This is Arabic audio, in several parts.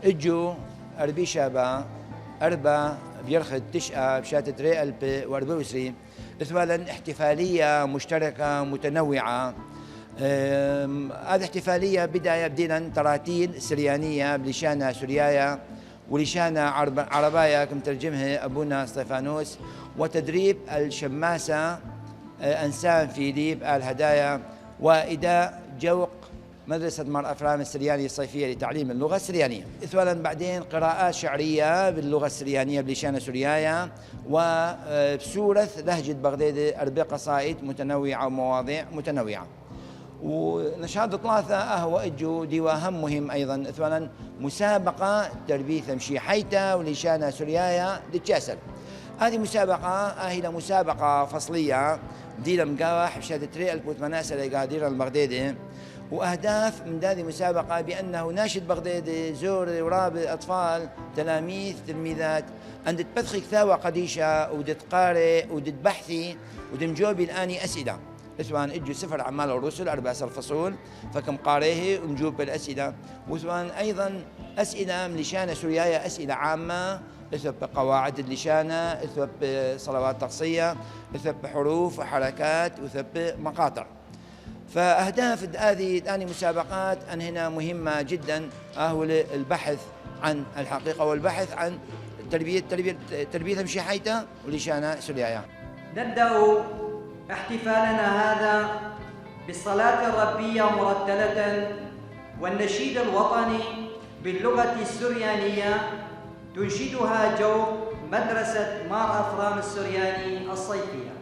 اجوا اربي شابا اربا بيرخد تشقى بشاتة ريال واربوسري اثوالا احتفاليه مشتركه متنوعه. هذه احتفاليه بدينا تراتيل سريانيه بلشانه سوريايا ولشانه عربايا كم ترجمها ابونا استفانوس، وتدريب الشماسه انسان فيليب الهدايا، واداء جوق مدرسة مار أفرام السرياني الصيفية لتعليم اللغة السريانية. إثوالا بعدين قراءات شعرية باللغة السريانية بلشانة سوريايا، وبسورة لهجة بغداد أربع قصائد متنوعة ومواضيع متنوعة. ونشاط ثلاثة هو إجو ديواهم مهم أيضا. إثوالا مسابقة تربية مشي حيتا ولشانة سوريايا للجاسل. هذه مسابقة هي مسابقة فصلية دينا مقاوح بشهادة ريال البوت مناسة لقادير البغدادي، وأهداف من هذه المسابقة بأنه ناشد بغدادي زور ورابط أطفال تلاميذ تلميذات أن تبثخي كتابة قديشة وتتقارئ وتتبحثي وتمجوبي الآني أسئلة. سواء اجوا سفر اعمال الرسل 14 فصول فكم قارئه ونجوب بالاسئله، وسواء ايضا اسئله من لشانه سوريايا، اسئله عامه اثب بقواعد اللشانه، اثب بصلوات تقصيه، اثب بحروف وحركات، واثب بمقاطع. فاهداف هذه الان مسابقات ان هنا مهمه جدا، هو البحث عن الحقيقه والبحث عن تربيه مشي حيته ولشانه سوريايا. نبدا احتفالنا هذا بالصلاة الربية مرتلة والنشيد الوطني باللغة السريانية تنشدها جو مدرسة مار أفرام السرياني الصيفية.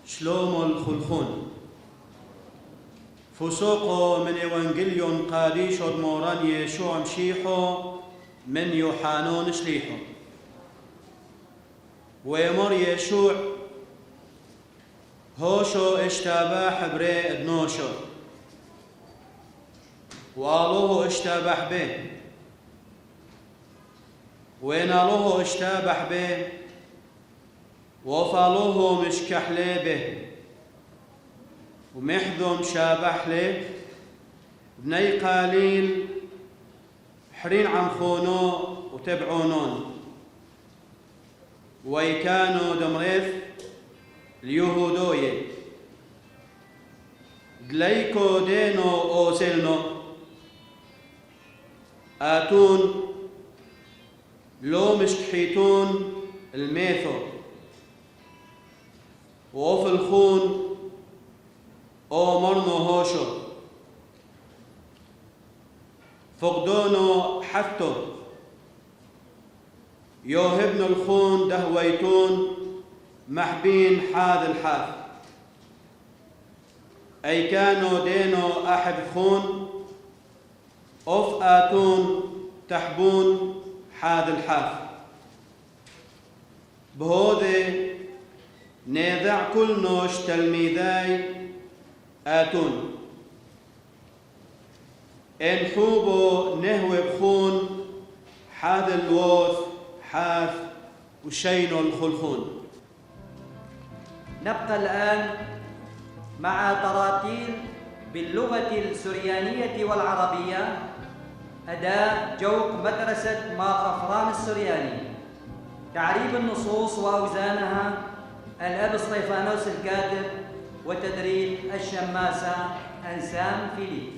شلوم الخلخون فسوقو من إيوانجليون قاديشو موران يشوع مشيحو من يوحانون شليحو ويمر يشوع هوشو اشتباح بري ادنوشو وآلوه اشتباح به وينالوه اشتباح به وفالوه مشكحلي به ومحذوم شابح له بني قليل حرين عن خونو وتبعونون ويكانوا دمريف اليهودوية دليكو دينو أوسلنو آتون لو مشكحيتون الميثو وفي الخون أو مرنو هوشو فقدونو حفتو يوهبن الخون دهويتون محبين حاذ الحاف أي كانوا دينو أحب خون أوف آتون تحبون حاذ الحاف بهذا نيذع كل نوش تلميذاي آتون إن حوبو نهوي بخون حاذ الوث حاف وشينو الخلخون. نبقى الآن مع تراتيل باللغة السريانية والعربية أداء جوق مدرسة ما غفران السرياني. تعريب النصوص وأوزانها الأب سطيفانوس الكاتب، وتدريب الشماسة أنسام فيليب.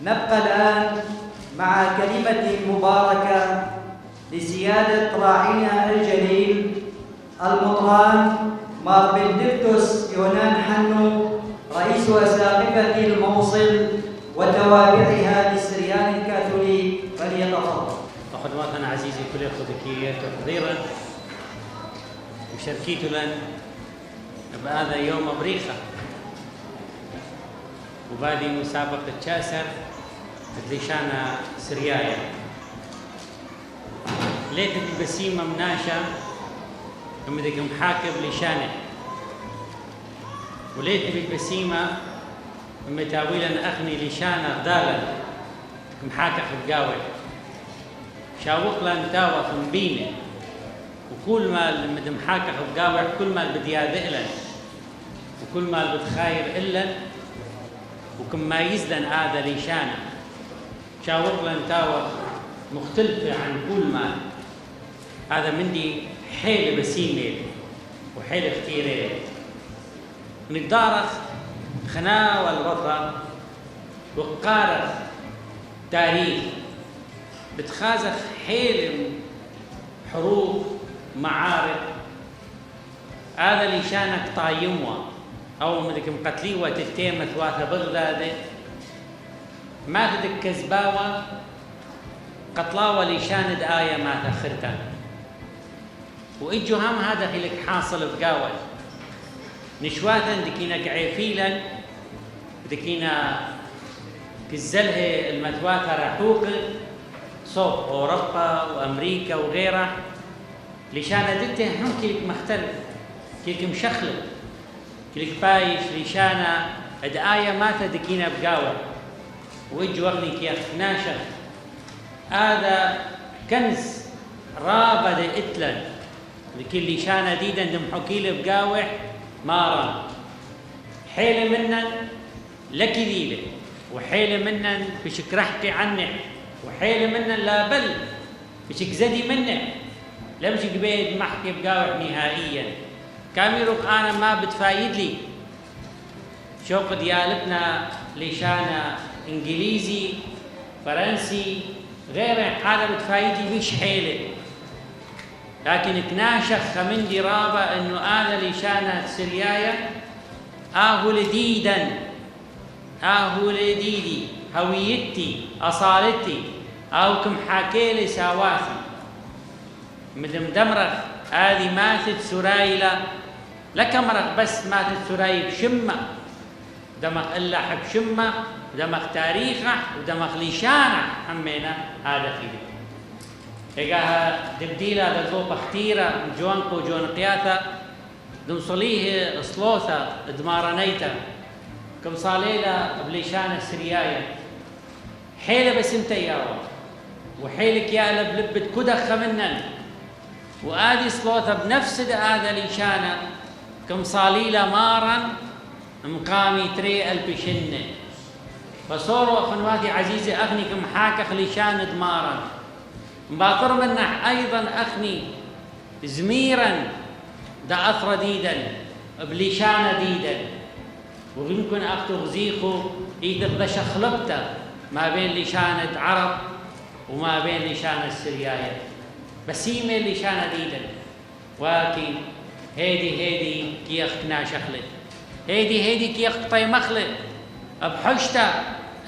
نبقى الآن مع كلمة مباركة لسيادة راعينا الجليل المطران مار بندفتوس يونان حنو رئيس رئيس أساقفة الموصل وتوابعها للسريان الكاثوليك فليتفضل. وخدماتنا عزيزي كل خذكية تقديرا وشركيت لن بهذا يوم بريخة وبادي مسابقة شاسر لشانا سريايا ليتك بسيمة مناشا ومدك محاكب لشانه وليتك بسيمة متاويلا أخني لشانا ضالا محاكب بقاوي شاوق لان تاوى مبينه وكل ما المدمحاكة بقاوي كل ما البدياد إلن وكل ما البتخاير إلن وكم ما يزلن هذا ليشانا شاوق لان تاوى مختلفة عن كل ما هذا مندي حيل بسيمة وحيل كثيرة نقدارخ خنا والوطن وقارخ تاريخ بتخازخ حيل حروب معارك هذا اللي شانك طايموا أو مدك مقتليوة تتيمة ثواثة بغداد ما تدك كذباوة قتلاوة اللي شاند آية ما تأخرتها وإجو هم هذا خلك حاصل بقاوة نشواتا دكينا كعيفيلا دكينا كزلها المتواتة راحوق صوب أوروبا وأمريكا وغيرها لشان دته هم كيك مختلف كيك مشخلف كيك بايش لشان الآية ما تدكينا بقاوة وإجو أغني كيخ ناشر هذا كنز رابد إتلن لكل لشان ديدا دمحكيل بقاوة مارا حيل منن لكذيلة وحيل منن بشك رحكي عنه وحيل منن لا بل بشك زدي منه لا بشك بيد محكي بقاوح نهائيا كاميروك أنا ما بتفايد لي شوق ديالتنا لشانا إنجليزي فرنسي غيره هذا بتفايد لي مش حيلة لكن كناشخ من درابة إنه هذا لشانا سريايا آهو لديدا آهو لديدي هويتي أصالتي أو كم حكيلي سواسي مدم دمرخ هذه ماتت سرايلة لك مرخ بس ماتت سراي بشمة دمخ إلا حب شمة ودمخ تاريخه ودمخ لشانه حمينا هذا فيه إيقاها دبديلة دقوبة اختيرة جوانقو جون قياثة دمصليه صلوثة دمارانيتا كم صاليلة بليشانة سريايا حيلة بس انت ياوا وحيلك يا لبلبت كدخ منن وآدي صلوثة بنفس هذا ليشانة كم صاليلة مارا مقامي تري البشنة فصوروا أخواتي عزيزي أخني كم حاكخ ليشانة دمارا مباطر منح أيضا أخني زميرا دا أثر ديدا بليشانة ديدا ويمكن أختو غزيخو إذا دا شخلبته ما بين لشانة عرب وما بين لشانة السريايا بسيمة لشانة ديدا ولكن هيدي كي أختنا شخلت هيدي كي أخت طي مخلت بحشته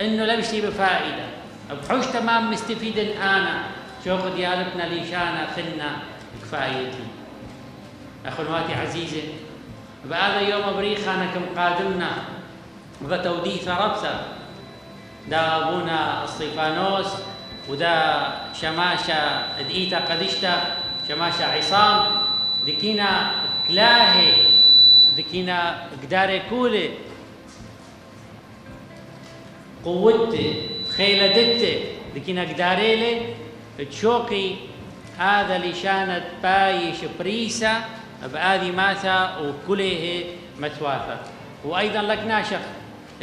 إنه لبشتي بفائدة بحشته ما مستفيد أنا شوق ديالتنا لشانة خلنا كفايتي أخواتي عزيزة بهذا يوم بريخ أنا كم قادمنا بتوديث ربسة دا أبونا الصيفانوس ودا شماشة دقيتا قدشتا شماشة عصام دكينا كلاهي دكينا قداري كولي قوتي خيلدتي دكينا قداريلي تشوقي هذا لشانة بايش بريسة بآذي ماثا وكله متواثة وأيضا لك ناشخ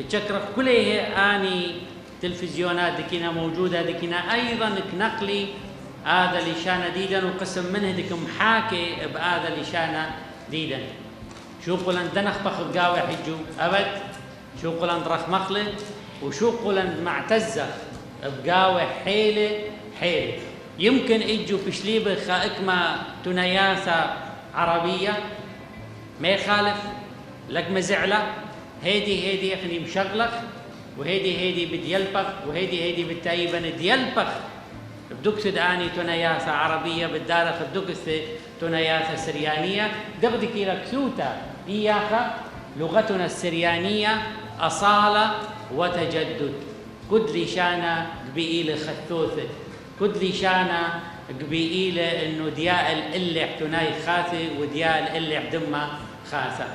تشكرف كله آني تلفزيونات دكينا موجودة دكينا أيضا نقلي هذا لشانة ديدا وقسم منه دك محاكي بهذا لشانة ديدا شوقوا لن دنخ بخذ قاوي حجو أبد شوقوا لن رخ مخلد وشوقوا لن معتزة بقاوي حيلة يمكن اجوا بشليبه خائكما تنياثة عربية ما يخالف لك مزعلة هيدي اخني مشغلخ، وهيدي بديلبخ، وهيدي بالتايبن ديلبخ بدكسد اني تنياسة عربية بالدارخ الدكسة تنياسة سريانية دغدك ركسوتا إياها لغتنا السريانية أصالة وتجدد كدلي شانا قبيلة خثوثة كدلي شانا قبيلة إنه دياء الإلح تناي خاثة ودياء الإلح دمها خاثة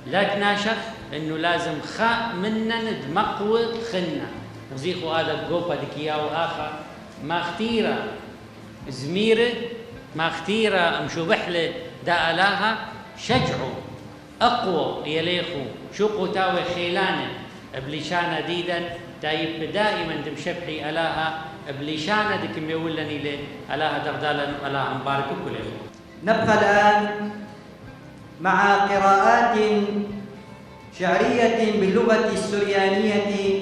لا تناشخ إنه لازم خاء منا ندمقوى خنا وزيخوا هذا الجوبا دكيا وآخر ما اختيرة زميرة ما اختيرة مشوبحلة دا ألاها شجعوا أقوى يليخوا شوقوا تاوي خيلانة بليشانة ديدا تايب دائما دمشبحي ألاها بليشانة دكم يولني لي ألاها دغدالا ألاها مبارك كله. نبقى الآن مع قراءات شعرية باللغة السريانية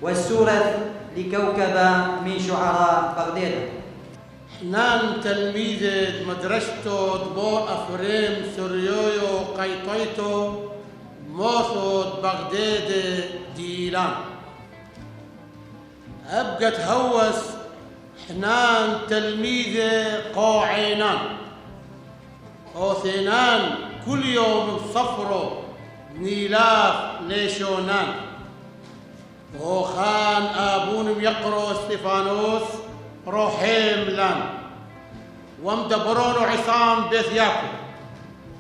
والسورة لكوكب من شعراء بغداد. حنان تلميذ مدرسته دبور أفريم سوريويو قيطيتو موثود بغداد ديلان أبقت هوس حنان تلميذ قاعينان أوثينان كل يوم صفرو نيلاف ليشونان وخان آبون يقرو استفانوس روحيم لان ومدبرون عصام بثياكو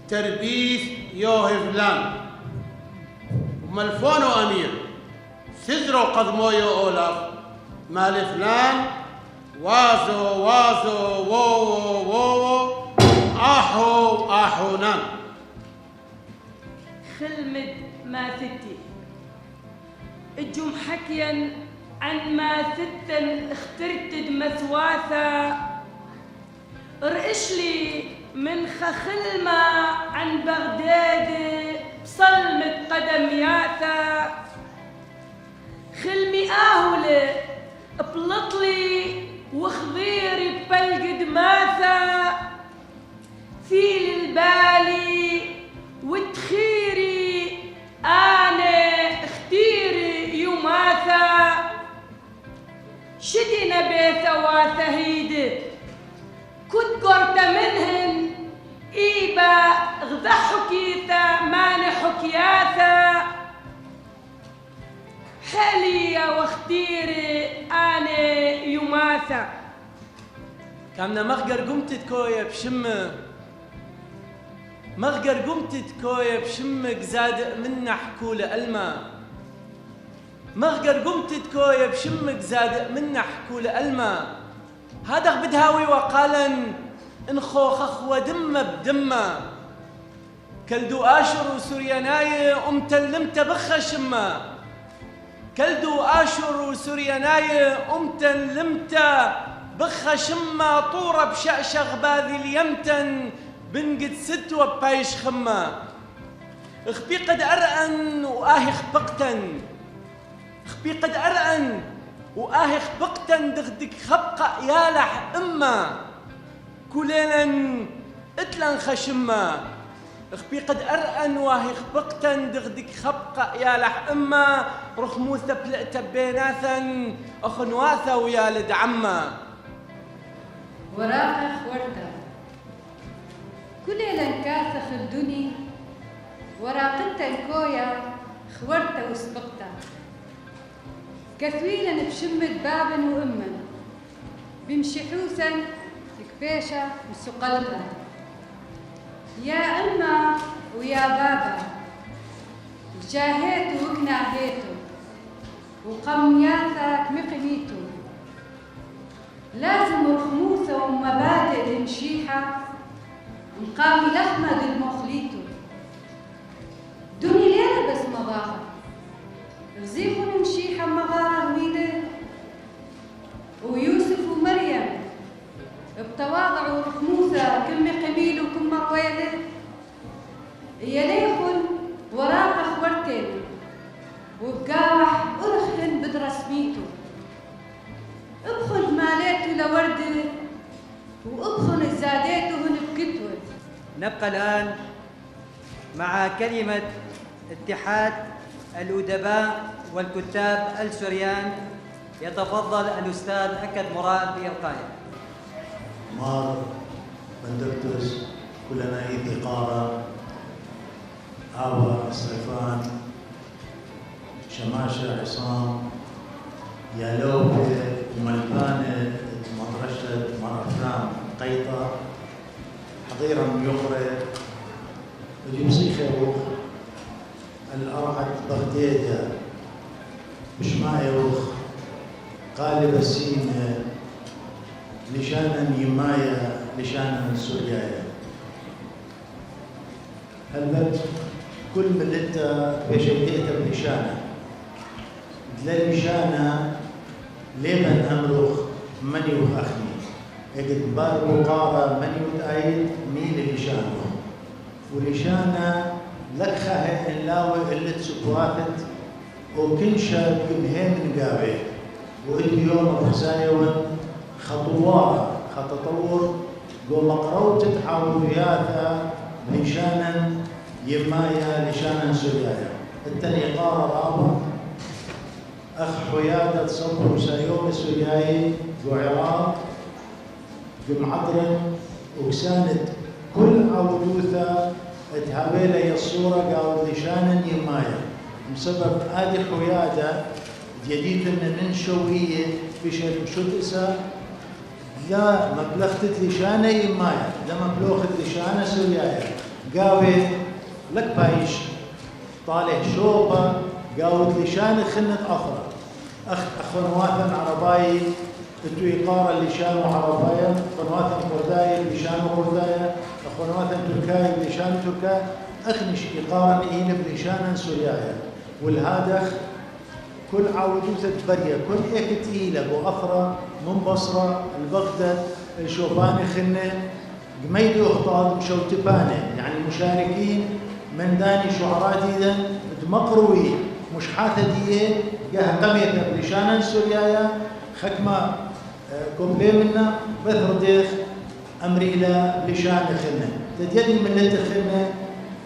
تربيث يوهف لان وملفونو أمير سزرو قضمويو أولاف مالفلان وازو وو آحونان خلمد ما ثتي الجم حكيا عن ما ثتن اخترتد مثواثا رئشلي من خخلمة عن بغداد بصلمة قدم ياثا خلمي آهولة بلطلي وخضيري ببلقد ماثا في البالي وتخيري أنا اختيري يماثا شدنا بثواثا هيد كنت قرت منهن إيبا غضحكيثا مانحكياثا حاليا واختيري أنا يماثا كامنا مغقر قمتت كويا بشمة مغقر قمتت كويا بشمك زاد منا حكولة ألما مغقر قمتت كويا بشمك زاد منا حكولة ألما هذا بدهاوي وقالا انخو خخوة دمة بدمة كلدو آشر وسورياناي أمتلمت بخ شمة كلدو آشر وسورياناي أمتلمت بخ شمة طورة بشأشغ باذي اليمتن بنقد ست وبايش خمة اخبي قد أرأن وآهي خبقتن اخبي قد أرأن وآهي خبقتن دغدك خبقة يالح إما كليلا اتلن خشمة اخبي قد أرأن واهي خبقتن دغدك خبقة يالح إما رخموثة بلقت بيناثا أخنواثة ويالد عمة وراها خورتا كليلا كاثخ الدني وراقتا الكويا خورتا وسبقتا كثويلا بشمة بابا وأما بمشحوسا كبيشة وسقلها يا أما ويا بابا جاهيتو وكناهيتو وقمياثا مقميتو لازم رخموثة ومبادئ المشيحة نقامي لحمة المخليتو دوني ليلة بس مظاهر رزيقون مشيحة مغارة هويدة ويوسف ومريم بتواضع ورخموثة كم قميل وكم مرويلة يليخن وراق أخورتين وبقاوح أرخن بدرسميتو ابخن ماليتو لوردة وابخن الزاديتو هن بكتوة. نبقى الآن مع كلمة اتحاد الأدباء والكتاب السوريان. يتفضل الأستاذ أكد مراد بإلقائه. مار بندكتوس كلنا إيدي قارة عوا صيفان شماشة عصام يا لوبة وملبانة مطرشة مرفرام قيطة حضيرا يقرأ وجيبسي خيروخ الأرعد بغديدة بشمايوخ قالب السينة لشانا يمايا لشانا سوريايا هلبت كل ملتا بشيديتا بلشانا لشانا لمن أمرخ من يخخني اجد بار مقارا من يتأيد مين لشانه ولشانا لكخه اللاوي اللي تسقواتت وكنشا بمهم نقابه وإدي يوم رسايون خطوات خططور قو مقرو تتحاول وياها لشانا يمايا لشانا سوريايا التاني قارة رابع أخ حيادة صبر وسايوم سورياي قو عراق قو معطرن وكسانت كل عودوثة تهابيلا الصورة قاو لشانا يمايا بسبب هذه الحيادة جديد من شوية بشر شتسا لا مبلغت لشانة يمايا لا مبلغت لشانة سوريايا قاوي لك بايش طالع شوبة قاوت لشانة خنة أخرى أخوانواثن عرباي تتو إقارة لشان عربايا أخوانواثن قردايا لشان قردايا أخوانواثن تركايا لشان تركايا أخنش إقارة إينب لشان سوريايا والهادخ كل عودوثة برية كل إيك تقيلة وأخرى من بصرة البغداد الشوباني خنة قميدي أخطاط مشوتبانة يعني مشاركين من داني شعراء ديدا مقروي مش حاثة ديه جاه قمية بلشانا سوريايا خكمة كوبلي منا بثر ديخ أمريلا بلشان خنة تديدي من الخنة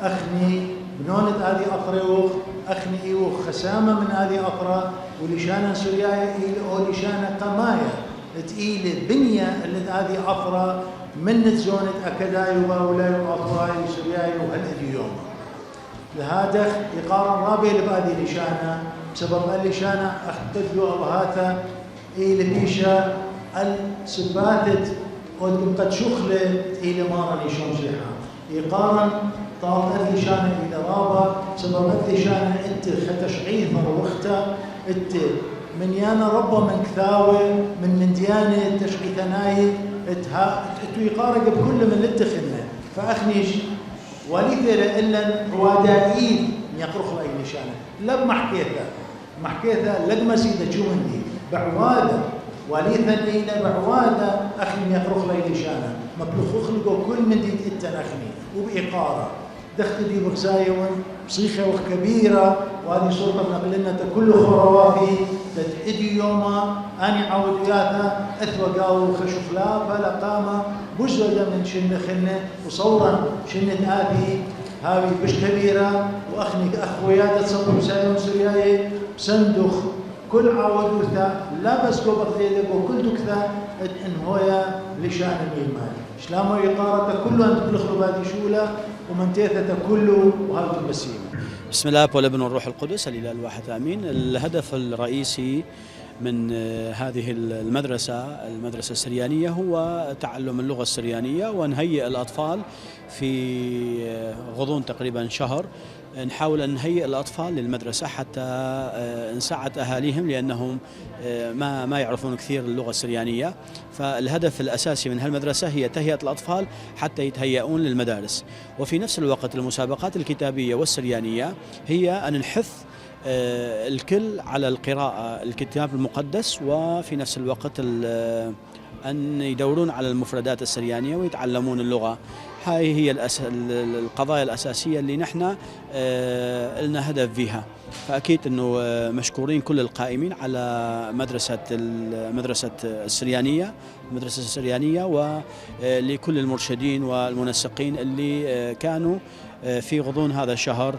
أخني بنونة هذه أقروخ أخني إيوخ خسامة من هذه أقرى ولشانا سوريايا أو لشانا قمايا تقيلة بنية اللي هذه أقرى من زونة أكداي وباولاي وأطراي وسورياي وهالأدي يوم لهذا يقارن رابي لبادي لشانا بسبب اللشانا أخدلوا أبهاتا إلى بيشا السباتت قد شخلة إلى مارا لشون شيحا يقارن طالت لشانا إلى رابا بسبب لشانا إنت ختشعيثر وقتا إنت من يانا ربا من كثاوة من ديانة تشقيثناي إتو يقارن بكل من لتخلنا فأخنيش وليثة إلا روادائيين يقرخ لأي لشانا لب محكيثة لب مسيدة شو مندي بعوادة وليثة إلى بعوادة أخني يقرخ لأي لشانا مبلوخ خلقه كل من دي إتن أخني وبإقارة دخت دي بغسايون بصيخة وكبيرة وهذه صورة نقلنا كل خروافي تتعدي يوما أني عود وياها أثوى قاو خشفلا فلا قامة بزوجة من شنة خنة وصورا شنة آبي هاوي بش كبيرة وأخني أخويا تصور بسايون سورياي بسندخ كل عودوثا لا بس كو بغديدك وكل دكثا إن هويا لشان الميمان شلامو يقارة كله أنت بلخلو بادي شولة ومنتيثة كله وهذا البسيمة. بسم الله والابن والروح القدس الإله الواحد آمين. الهدف الرئيسي من هذه المدرسة السريانية هو تعلم اللغة السريانية ونهيئ الأطفال في غضون تقريبا شهر. نحاول أن نهيئ الأطفال للمدرسة حتى نساعد أهاليهم لأنهم ما يعرفون كثير اللغة السريانية، فالهدف الأساسي من هالمدرسة هي تهيئة الأطفال حتى يتهيئون للمدارس. وفي نفس الوقت المسابقات الكتابية والسريانية هي أن نحث الكل على القراءة الكتاب المقدس، وفي نفس الوقت أن يدورون على المفردات السريانية ويتعلمون اللغة. هاي هي القضايا الأساسية اللي نحن لنا هدف فيها. فأكيد أنه مشكورين كل القائمين على المدرسة السريانية ولكل المرشدين والمنسقين اللي كانوا في غضون هذا الشهر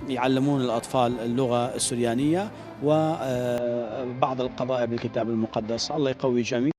يعلمون الأطفال اللغة السريانية وبعض القضايا بالكتاب المقدس. الله يقوي جميع